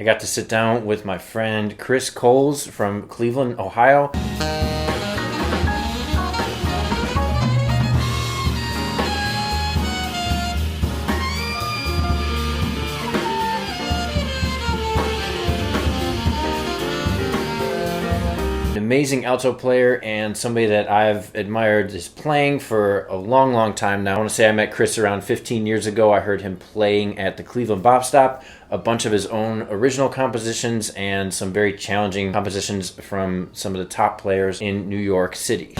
I got to sit down with my friend Chris Coles from Cleveland, Ohio. Amazing alto player and somebody that I've admired his playing for a long, long time now. I want to say I met Chris around 15 years ago. I heard him playing at the Cleveland Bop Stop, a bunch of his own original compositions and some very challenging compositions from some of the top players in New York City.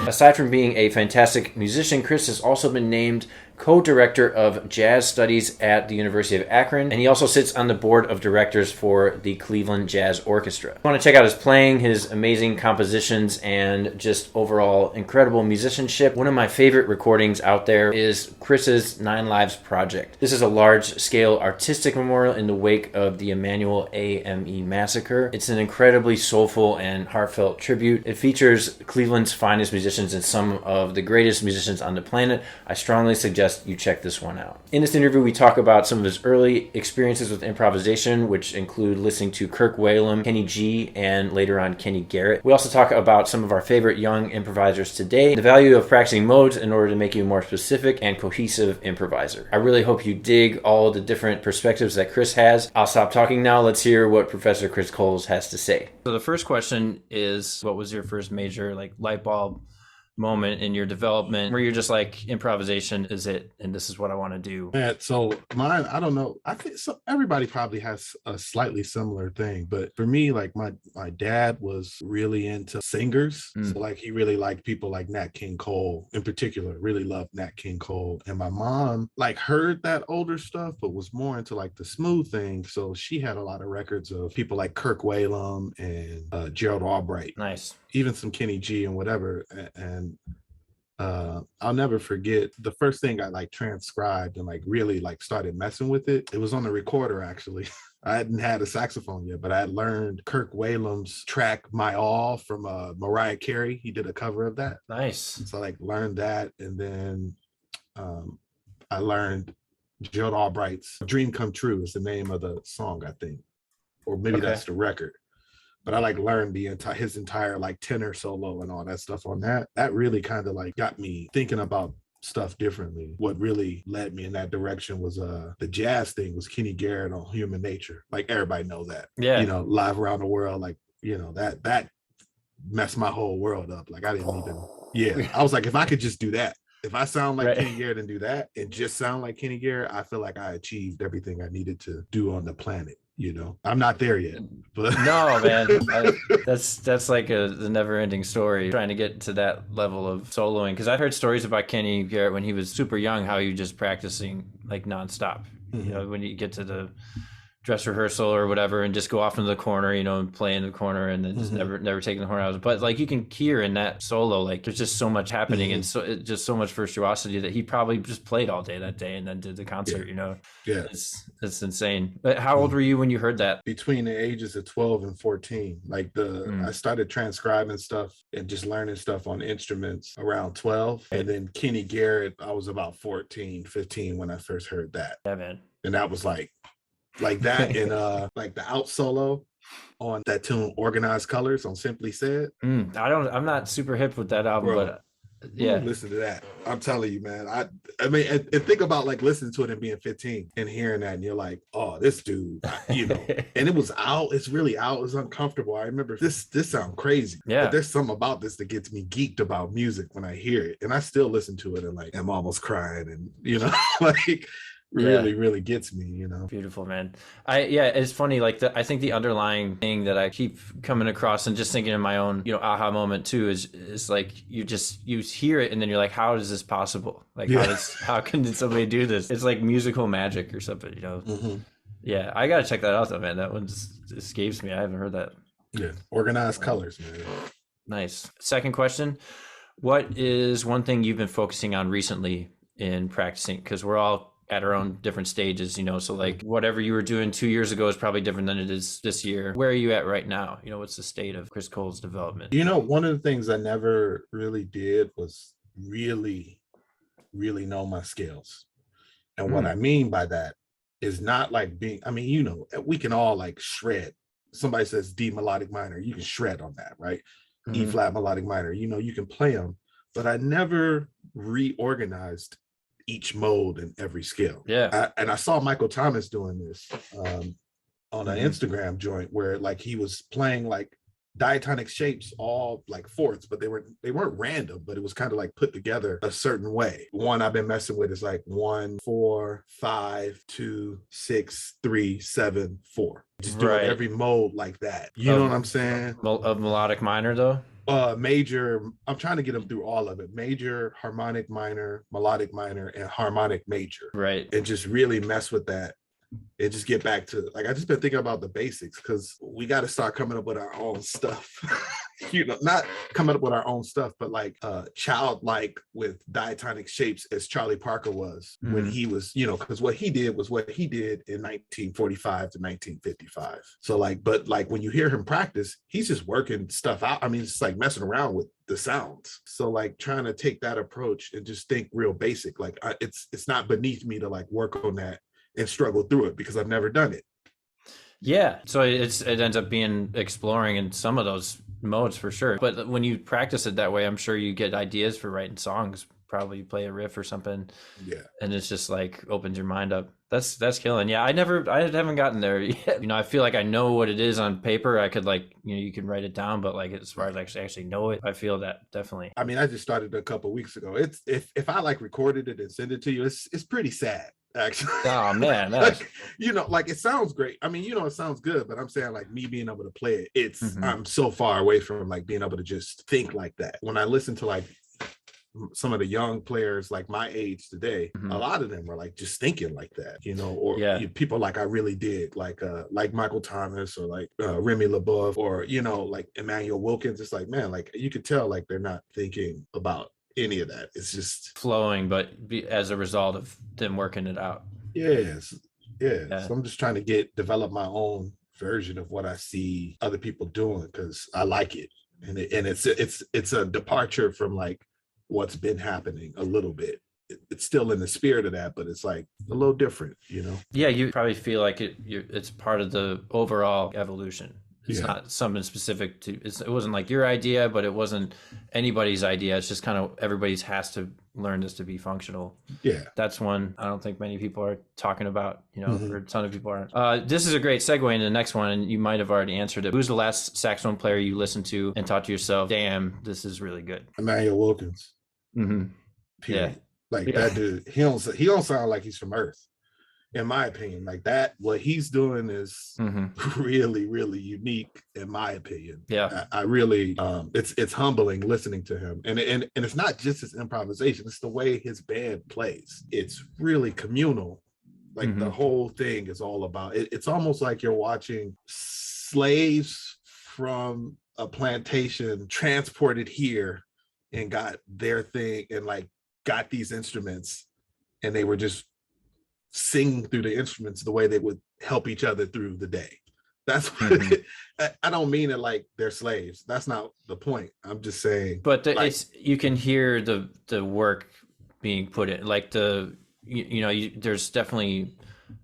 Aside from being a fantastic musician, Chris has also been named co-director of jazz studies at the University of Akron, and he also sits on the board of directors for the Cleveland Jazz Orchestra. If you want to check out his playing, his amazing compositions, and just overall incredible musicianship, one of my favorite recordings out there is Chris's Nine Lives Project. This is a large-scale artistic memorial in the wake of the Emanuel AME massacre. It's an incredibly soulful and heartfelt tribute. It features Cleveland's finest musicians and some of the greatest musicians on the planet. I strongly suggest you check this one out. In this interview, we talk about some of his early experiences with improvisation, which include listening to Kirk Whalum, Kenny G, and later on Kenny Garrett. We also talk about some of our favorite young improvisers today, the value of practicing modes in order to make you a more specific and cohesive improviser. I really hope you dig all the different perspectives that Chris has. I'll stop talking now. Let's hear what Professor Chris Coles has to say. So the first question is, what was your first major light bulb moment in your development where you're just like, improvisation is it and this is what I want to do? Man, so mine, I don't know, I think so everybody probably has a slightly similar thing, but for me, like my dad was really into singers. So like he really liked people like Nat King Cole in particular, really loved Nat King Cole. And my mom like heard that older stuff but was more into like the smooth thing, so she had a lot of records of people like Kirk Whalum and Gerald Albright. Nice. Even some Kenny G and whatever. And I'll never forget the first thing I like transcribed and like really like started messing with it. It was on the recorder actually. I hadn't had a saxophone yet, but I had learned Kirk Whalum's track "My All" from Mariah Carey. He did a cover of that. Nice. So I like learned that, and then I learned Gerald Albright's "Dream Come True" is the name of the song, I think, or maybe that's the record. But I like learned his entire like tenor solo and all that stuff on that. That really kind of like got me thinking about stuff differently. What really led me in that direction was the jazz thing was Kenny Garrett on Human Nature. Like everybody knows that. Yeah. You know, Live Around the World, like, you know, that messed my whole world up. Like I didn't even I was like, if I could just do that. If I sound like Kenny Garrett and do that and just sound like Kenny Garrett, I feel like I achieved everything I needed to do on the planet. You know, I'm not there yet, but no, man, that's like the never-ending story, trying to get to that level of soloing. Because I heard stories about Kenny Garrett when he was super young, how he was just practicing like nonstop. You know, when you get to the dress rehearsal or whatever and just go off into the corner, you know, and play in the corner and then just never taking the horn out. But like you can hear in that solo, like there's just so much happening and so it's just so much virtuosity that he probably just played all day that day and then did the concert, you know. Yeah. It's insane. But how old were you when you heard that? Between the ages of 12 and 14. Like I started transcribing stuff and just learning stuff on instruments around 12. And then Kenny Garrett, I was about 14, 15 when I first heard that. Yeah, man. And that was like that in like the out solo on that tune Organized Colors on Simply Said. I'm not super hip with that album, but listen to that. I'm telling you, man. I mean, and think about like listening to it and being 15 and hearing that and you're like, oh, this dude, you know. And it was out, it's really out, it's uncomfortable. I remember this sound crazy. Yeah, but there's something about this that gets me geeked about music when I hear it, and I still listen to it and like I'm almost crying, and you know, like really gets me, you know. Beautiful, man. It's funny, like I think the underlying thing that I keep coming across and just thinking in my own, you know, aha moment too is like you hear it and then you're like, how is this possible? Like how can somebody do this? It's like musical magic or something, you know. Yeah, I gotta check that out though, man. That one just escapes me. I haven't heard that. Yeah, Organized Colors, man. Nice. Second question, what is one thing you've been focusing on recently in practicing? Because we're all at our own different stages, so like whatever you were doing 2 years ago is probably different than it is this year. Where are you at right now? What's the state of Chris Cole's development? One of the things I never really did was really, really know my skills. And what I mean by that is not like we can all like shred. Somebody says D melodic minor, you can shred on that, right? E flat melodic minor, you can play them, but I never reorganized each mode and every scale. Yeah. And I saw Michael Thomas doing this on an Instagram joint where like he was playing like diatonic shapes, all like fourths, but they weren't random, but it was kind of like put together a certain way. One I've been messing with is like 1 4 5 2 6 3 7 4. Just doing every mode like that. You know what I'm saying? Of melodic minor though? Major, I'm trying to get them through all of it. Major, harmonic minor, melodic minor, and harmonic major. Right. And just really mess with that. And just get back to like I just been thinking about the basics because we got to start coming up with our own stuff. Not coming up with our own stuff, but like childlike with diatonic shapes as Charlie Parker was when he was, because what he did was what he did in 1945 to 1955. So like, but like when you hear him practice, he's just working stuff out. I mean, it's like messing around with the sounds. So like trying to take that approach and just think real basic. Like it's not beneath me to like work on that and struggle through it because I've never done it. Yeah. So it ends up being exploring in some of those modes for sure. But when you practice it that way, I'm sure you get ideas for writing songs. Probably play a riff or something. Yeah. And it's just like opens your mind up. That's killing. Yeah. I haven't gotten there yet. I feel like I know what it is on paper. I could like, you can write it down, but like as far as actually know it, I feel that definitely. I mean, I just started a couple of weeks ago. It's if I like recorded it and send it to you, it's pretty sad. Actually, oh man, like it sounds great. I mean, it sounds good, but I'm saying like me being able to play it, I'm so far away from like being able to just think like that. When I listen to like some of the young players like my age today, a lot of them are like just thinking like that, or people like I really did like Michael Thomas or like Remy LeBeouf or like Emanuel Wilkins. It's like, man, like you could tell like they're not thinking about any of that. It's just flowing, but as a result of them working it out. Yes. So I'm just trying to develop my own version of what I see other people doing because I like it, and it's a departure from like what's been happening a little bit. It's still in the spirit of that, but it's like a little different, Yeah, you probably feel like it's part of the overall evolution. It's not something specific to, it wasn't like your idea, but it wasn't anybody's idea. It's just kind of everybody's has to learn this to be functional. Yeah. That's one I don't think many people are talking about, or a ton of people aren't. This is a great segue into the next one, and you might have already answered it. Who's the last saxophone player you listened to and thought to yourself, damn, this is really good? Emanuel Wilkins. Yeah. Like that dude, he don't sound like he's from Earth. In my opinion, like that, what he's doing is really, really unique, in my opinion. Yeah, I really, it's humbling listening to him, and it's not just his improvisation; it's the way his band plays. It's really communal. Like the whole thing is all about it. It's almost like you're watching slaves from a plantation transported here and got their thing and like got these instruments, and they were just sing through the instruments the way they would help each other through the day. That's what I don't mean it like they're slaves. That's not the point. I'm just saying. But you can hear the work being put in. Like there's definitely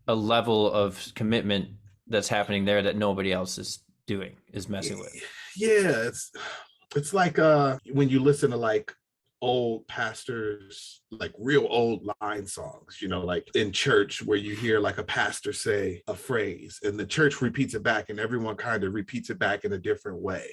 a level of commitment that's happening there that nobody else is messing with. Yeah, it's like when you listen to like old pastors, like real old line songs, like in church where you hear like a pastor say a phrase and the church repeats it back and everyone kind of repeats it back in a different way.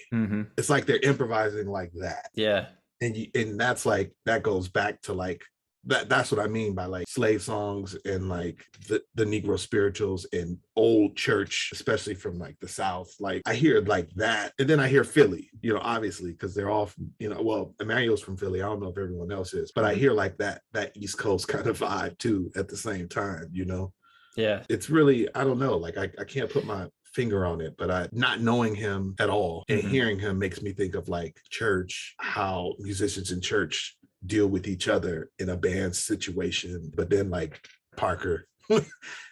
It's like they're improvising like that. Yeah. And that's like, that goes back to like, that's what I mean by like slave songs and like the Negro spirituals and old church, especially from like the South. Like I hear like that. And then I hear Philly, obviously, because they're all from, well, Emmanuel's from Philly. I don't know if everyone else is, but I hear like that East Coast kind of vibe too at the same time, Yeah. It's really, I don't know, like I can't put my finger on it, but not knowing him at all and hearing him makes me think of like church, how musicians in church deal with each other in a band situation, but then like Parker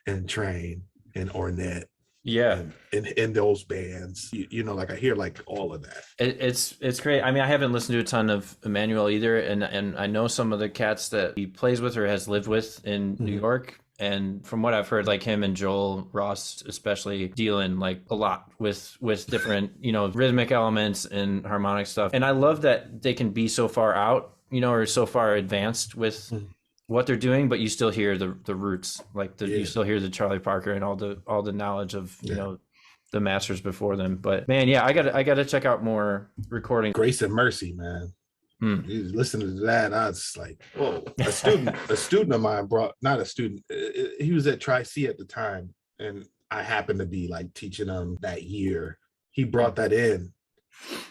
and Train and Ornette. Yeah. And in those bands, you know, like I hear like all of that. It's great. I mean, I haven't listened to a ton of Emanuel either, and I know some of the cats that he plays with or has lived with in New York. And from what I've heard, like him and Joel Ross especially dealing like a lot with different, you know, rhythmic elements and harmonic stuff. And I love that they can be so far out, you know, or so far advanced with what they're doing, but you still hear the roots, like you still hear the Charlie Parker and all the knowledge of, you know, the masters before them. But man, yeah, I gotta check out more recording. Grace and Mercy, man. Listening to that, I was like, whoa. A student of mine he was at Tri-C at the time, and I happened to be like teaching him that year. He brought that in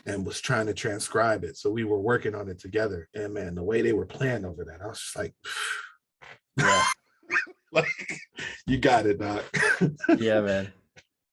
and was trying to transcribe it. So we were working on it together. And man, the way they were playing over that, I was just like, yeah, like, you got it, Doc. Yeah, man.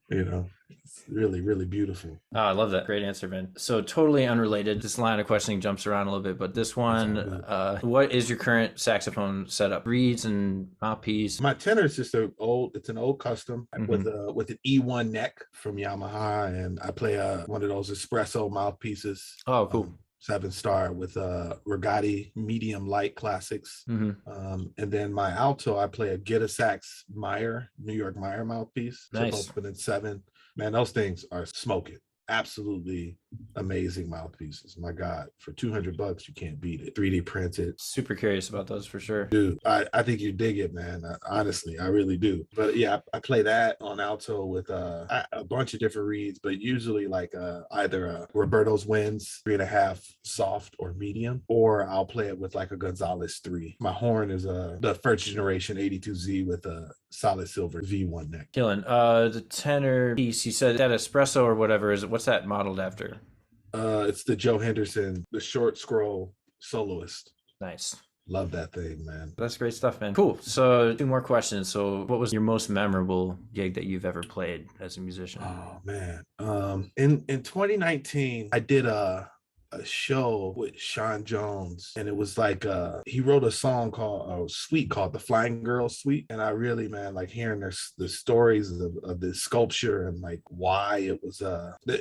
You know, it's really, really beautiful. Oh, I love that. Great answer, man. So totally unrelated. This line of questioning jumps around a little bit, but this one, what is your current saxophone setup? Reeds and mouthpiece? My tenor is just an old custom with an E1 neck from Yamaha, and I play one of those espresso mouthpieces. Oh, cool. 7-star with Rigatti medium light classics. And then my alto, I play a Gita Sax New York Meyer mouthpiece. Nice. Open at 7. Man, those things are smoking. Absolutely amazing mouthpieces. My God, for $200, you can't beat it. 3D printed. Super curious about those for sure. Dude, I think you dig it, man. Honestly, I really do. But yeah, I play that on alto with a bunch of different reeds, but usually like either Roberto's Winds 3.5 soft or medium, or I'll play it with like a Gonzalez 3. My horn is the first generation 82Z with a solid silver V1 neck. Killing. The tenor piece, you said that espresso or whatever is it? What's that modeled after? It's the Joe Henderson, the short scroll soloist. Nice. Love that thing, man. That's great stuff, man. Cool. So 2 more questions. So what was your most memorable gig that you've ever played as a musician? Oh man. In 2019, I did a show with Sean Jones, and it was like he wrote a song called suite called the Flying Girl Suite, and I really, man, like hearing the stories of the sculpture and like why it was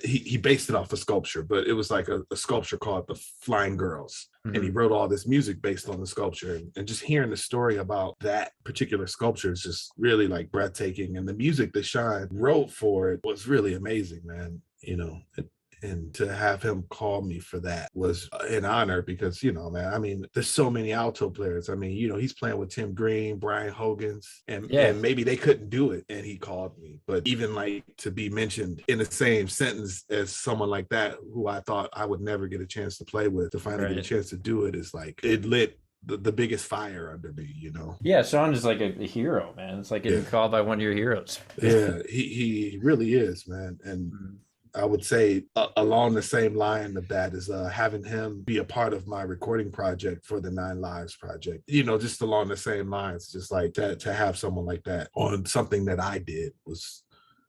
he based it off a sculpture, but it was like a sculpture called the Flying Girls. And he wrote all this music based on the sculpture, and just hearing the story about that particular sculpture is just really like breathtaking. And the music that Sean wrote for it was really amazing, man. You know, and to have him call me for that was an honor because, you know, man, I mean, there's so many alto players. I mean, you know, he's playing with Tim Green, Brian Hogan's, and maybe they couldn't do it. And he called me. But even like to be mentioned in the same sentence as someone like that, who I thought I would never get a chance to play with, to finally get a chance to do it is like, it lit the biggest fire under me, you know? Yeah, Sean is like a hero, man. It's like getting called by one of your heroes. Yeah, he really is, man. And I would say along the same line of that is having him be a part of my recording project for the 9 Lives project. You know, just along the same lines, just like that, to have someone like that on something that I did was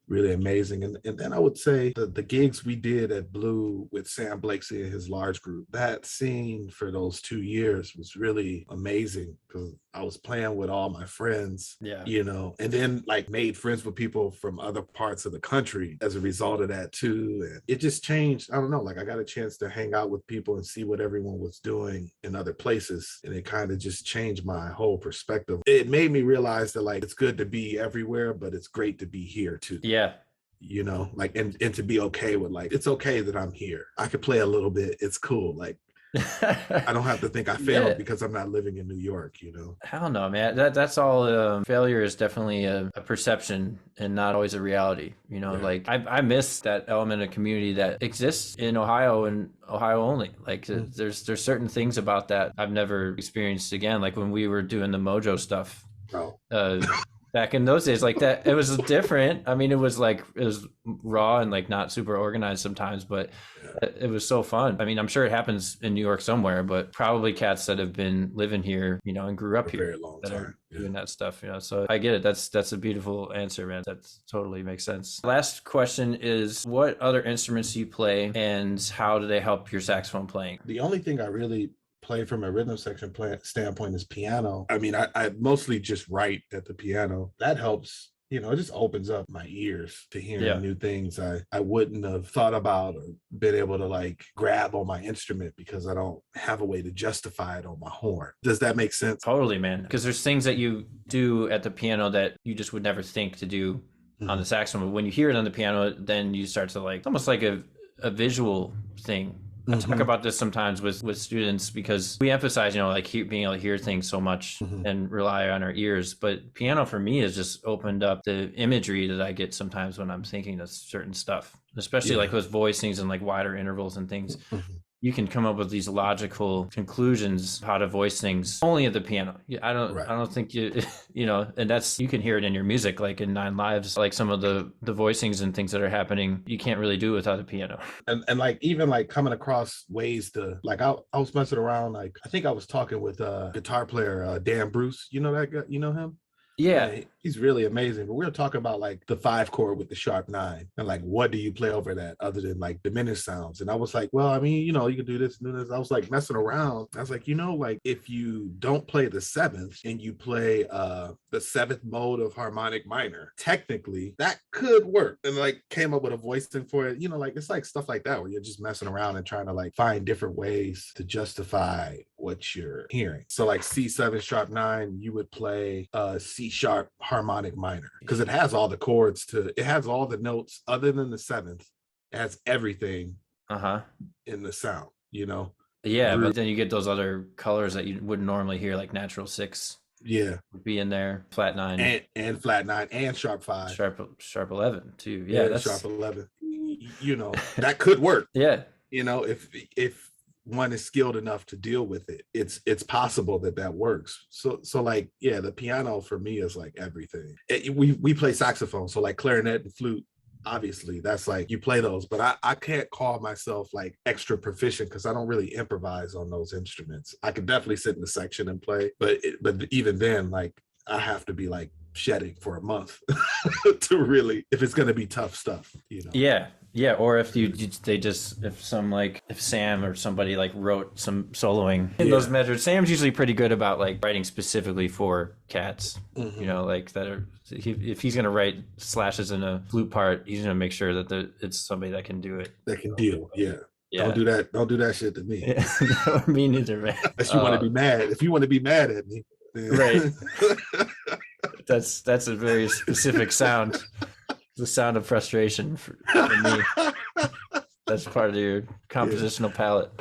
really amazing. And then I would say the gigs we did at Blue with Sam Blakeslee and his large group, that scene for those 2 years was really amazing because I was playing with all my friends, you know, and then like made friends with people from other parts of the country as a result of that too. And it just changed. I don't know, like I got a chance to hang out with people and see what everyone was doing in other places. And it kind of just changed my whole perspective. It made me realize that like, it's good to be everywhere, but it's great to be here too. Yeah. You know, like, and to be okay with like, it's okay that I'm here. I could play a little bit. It's cool. Like, I don't have to think I failed because I'm not living in New York, you know? Hell no, man. That's all. Failure is definitely a perception and not always a reality. You know, like I miss that element of community that exists in Ohio and Ohio only. Like there's certain things about that I've never experienced again. Like when we were doing the Mojo stuff. Back in those days, like that, it was different. I mean, it was raw and like not super organized sometimes, but it was so fun. I mean, I'm sure it happens in New York somewhere, but probably cats that have been living here, you know, and grew up here that are doing that stuff, you know. So I get it. That's a beautiful answer, man. That totally makes sense. Last question is, what other instruments do you play and how do they help your saxophone playing? The only thing I really play from a rhythm section standpoint is piano. I mean, I mostly just write at the piano. That helps. You know, it just opens up my ears to hearing new things I wouldn't have thought about or been able to like grab on my instrument because I don't have a way to justify it on my horn. Does that make sense? Totally, man. Because there's things that you do at the piano that you just would never think to do on the saxophone. But when you hear it on the piano, then you start to like, it's almost like a visual thing. I talk about this sometimes with students because we emphasize, you know, like being able to hear things so much and rely on our ears. But piano for me has just opened up the imagery that I get sometimes when I'm thinking of certain stuff, especially like those voicings and like wider intervals and things. You can come up with these logical conclusions how to voice things only at the piano. I don't think you know, and that's, you can hear it in your music, like in Nine Lives, like some of the voicings and things that are happening, you can't really do without a piano. And like, even like coming across ways to like, I was messing around. Like, I think I was talking with a guitar player, Dan Bruce, you know that guy, you know him? Yeah, he's really amazing. But we were talking about like the 5 chord with the sharp 9 and like, what do you play over that other than like diminished sounds? And I was like, well, I mean, you know, you can do this and do this. I was like messing around. I was like, you know, like if you don't play the 7th and you play the 7th mode of harmonic minor, technically that could work. And like came up with a voicing for it. You know, like it's like stuff like that where you're just messing around and trying to like find different ways to justify what you're hearing. So like C7 sharp 9, you would play C sharp harmonic minor because it has all the chords it has all the notes other than the 7th. It has everything in the sound, you know. But then you get those other colors that you wouldn't normally hear, like natural 6 would be in there, flat 9 and flat 9 and sharp 5, sharp 11 too. That's sharp 11. You know, that could work. You know, if one is skilled enough to deal with it, it's possible that works. So like, the piano for me is like everything. We play saxophone, so like clarinet and flute, obviously that's like you play those, but I can't call myself like extra proficient because I don't really improvise on those instruments. I could definitely sit in the section and play, but even then, like I have to be like shedding for a month to really, if it's going to be tough stuff, you know. Or if if Sam or somebody like wrote some soloing in those measures. Sam's usually pretty good about like writing specifically for cats, you know, like that are, if he's going to write slashes in a flute part, he's going to make sure that it's somebody that can do it, that can deal. Don't do that shit to me. No, me neither, man. Unless you want to be mad. If you want to be mad at me, right. That's a very specific sound. The sound of frustration for me. That's part of your compositional palette.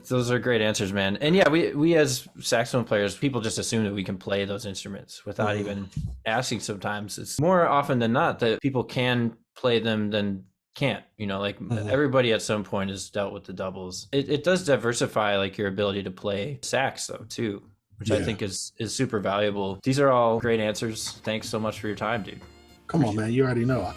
Those are great answers, man. And we as saxophone players, people just assume that we can play those instruments without even asking. Sometimes it's more often than not that people can play them than can't, you know, like everybody at some point has dealt with the doubles. It does diversify like your ability to play sax though too, which I think is super valuable. These are all great answers. Thanks so much for your time, dude. Come on, man. You already know.